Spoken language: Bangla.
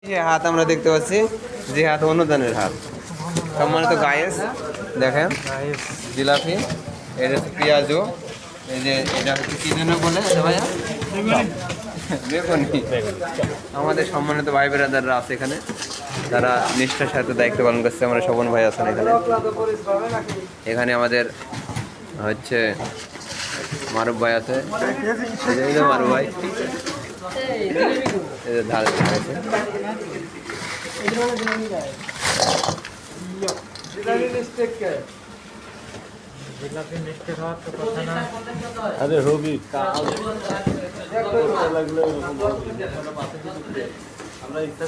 যে হাত আমরা দেখতে পাচ্ছি, যে হাত অনুদানের হাত। সম্মানিত গায়েস দেখেন, জিলাপি, এটা হচ্ছে পেঁয়াজও, এই যে এটা হচ্ছে কি যেন বলে ভাইয়া, বেগুনি। আমাদের সম্মানিত ভাই বেরাদাররা আছে এখানে, তারা নিষ্ঠার সাথে দায়িত্ব পালন করছে। আমরা শোভন ভাই আছেন এখানে। এখানে আমাদের হচ্ছে মারুফ ভাই আছে, এই যে মারুফ ভাই, এই যে ঢাল আছে। আরে রবি আমরা ইচ্ছা